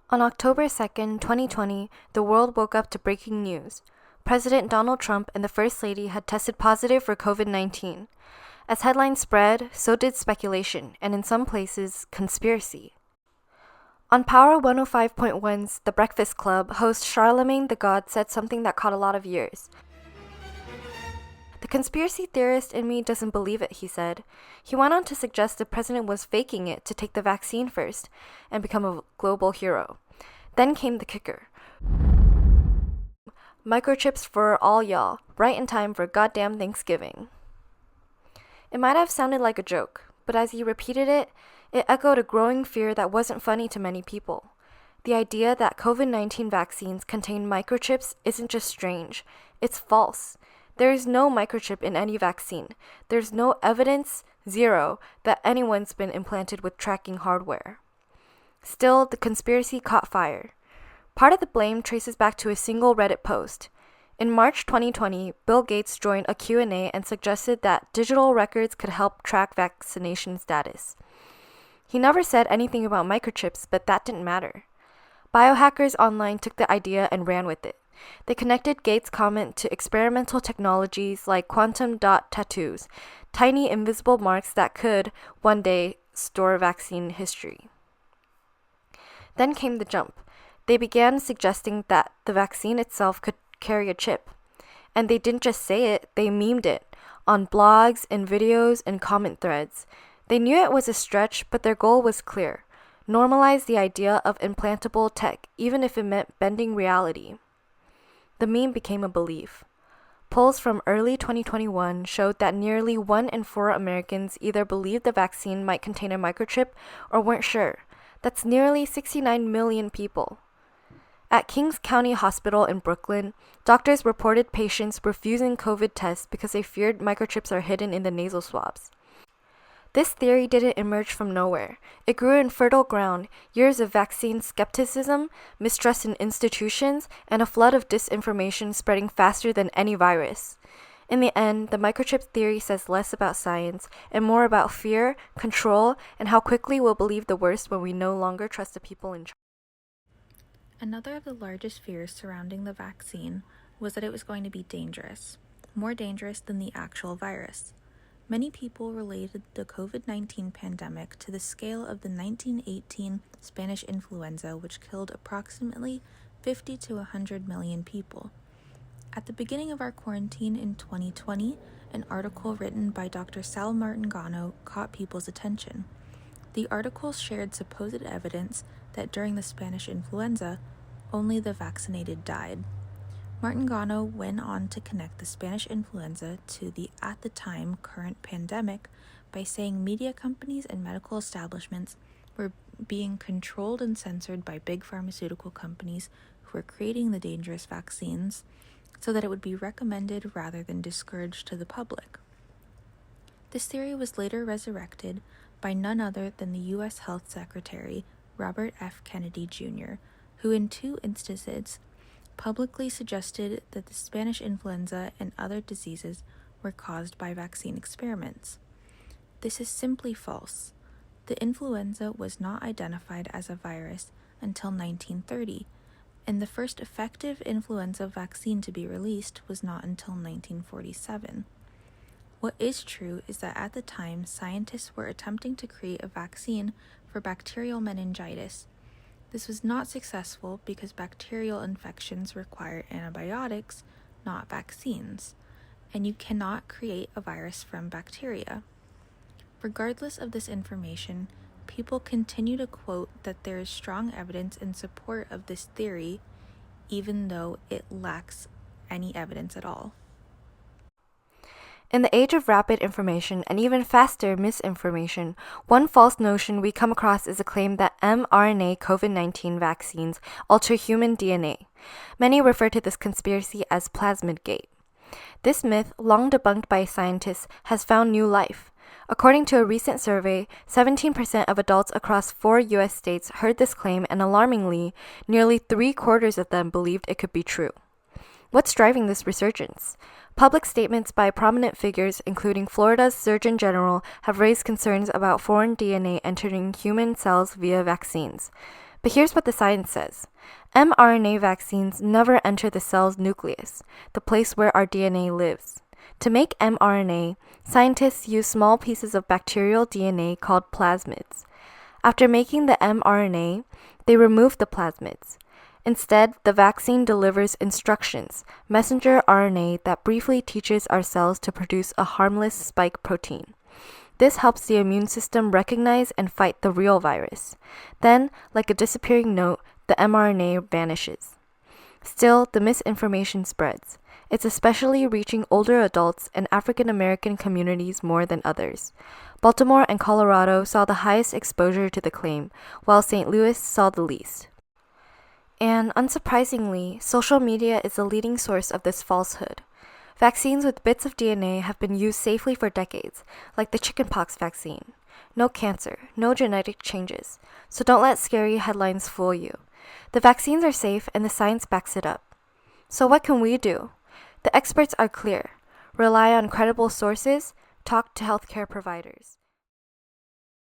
On October 2nd, 2020, the world woke up to breaking news. President Donald Trump and the First Lady had tested positive for COVID-19. As headlines spread, so did speculation, and in some places, conspiracy. On Power 105.1's The Breakfast Club, host Charlemagne the God said something that caught a lot of ears. The conspiracy theorist in me doesn't believe it, he said. He went on to suggest the president was faking it to take the vaccine first and become a global hero. Then came the kicker. Microchips for all y'all, right in time for goddamn Thanksgiving. It might have sounded like a joke, but as he repeated it, it echoed a growing fear that wasn't funny to many people. The idea that COVID-19 vaccines contain microchips isn't just strange, it's false. There is no microchip in any vaccine. There's no evidence, zero, that anyone's been implanted with tracking hardware. Still, the conspiracy caught fire. Part of the blame traces back to a single Reddit post. In March 2020, Bill Gates joined a Q&A and suggested that digital records could help track vaccination status. He never said anything about microchips, but that didn't matter. Biohackers online took the idea and ran with it. They connected Gates' comment to experimental technologies like quantum dot tattoos, tiny invisible marks that could, one day, store vaccine history. Then came the jump. They began suggesting that the vaccine itself could carry a chip. And they didn't just say it, they memed it, on blogs, in videos, and comment threads. They knew it was a stretch, but their goal was clear. Normalize the idea of implantable tech, even if it meant bending reality. The meme became a belief. Polls from early 2021 showed that nearly 1 in 4 Americans either believed the vaccine might contain a microchip or weren't sure. That's nearly 69 million people. At Kings County Hospital in Brooklyn, doctors reported patients refusing COVID tests because they feared microchips are hidden in the nasal swabs. This theory didn't emerge from nowhere. It grew in fertile ground, years of vaccine skepticism, mistrust in institutions, and a flood of disinformation spreading faster than any virus. In the end, the microchip theory says less about science and more about fear, control, and how quickly we'll believe the worst when we no longer trust the people in charge. Another of the largest fears surrounding the vaccine was that it was going to be dangerous, more dangerous than the actual virus. Many people related the COVID-19 pandemic to the scale of the 1918 Spanish influenza, which killed approximately 50 to 100 million people. At the beginning of our quarantine in 2020, an article written by Dr. Sal Martingano caught people's attention. The article shared supposed evidence that during the Spanish influenza, only the vaccinated died. Martingano went on to connect the Spanish influenza to the, at the time, current pandemic by saying media companies and medical establishments were being controlled and censored by big pharmaceutical companies who were creating the dangerous vaccines so that it would be recommended rather than discouraged to the public. This theory was later resurrected by none other than the U.S. Health Secretary, Robert F. Kennedy Jr., who in 2 instances publicly suggested that the Spanish influenza and other diseases were caused by vaccine experiments. This is simply false. The influenza was not identified as a virus until 1930, and the first effective influenza vaccine to be released was not until 1947. What is true is that at the time, scientists were attempting to create a vaccine for bacterial meningitis. This was not successful because bacterial infections require antibiotics, not vaccines, and you cannot create a virus from bacteria. Regardless of this information, people continue to quote that there is strong evidence in support of this theory, even though it lacks any evidence at all. In the age of rapid information and even faster misinformation, one false notion we come across is a claim that mRNA COVID-19 vaccines alter human DNA. Many refer to this conspiracy as Plasmidgate. This myth, long debunked by scientists, has found new life. According to a recent survey, 17% of adults across 4 U.S. states heard this claim, and alarmingly, nearly 3/4 of them believed it could be true. What's driving this resurgence? Public statements by prominent figures, including Florida's Surgeon General, have raised concerns about foreign DNA entering human cells via vaccines. But here's what the science says. mRNA vaccines never enter the cell's nucleus, the place where our DNA lives. To make mRNA, scientists use small pieces of bacterial DNA called plasmids. After making the mRNA, they remove the plasmids. Instead, the vaccine delivers instructions, messenger RNA that briefly teaches our cells to produce a harmless spike protein. This helps the immune system recognize and fight the real virus. Then, like a disappearing note, the mRNA vanishes. Still, the misinformation spreads. It's especially reaching older adults and African American communities more than others. Baltimore and Colorado saw the highest exposure to the claim, while St. Louis saw the least. And unsurprisingly, social media is the leading source of this falsehood. Vaccines with bits of DNA have been used safely for decades, like the chickenpox vaccine. No cancer, no genetic changes, so don't let scary headlines fool you. The vaccines are safe and the science backs it up. So what can we do? The experts are clear. Rely on credible sources, talk to healthcare providers.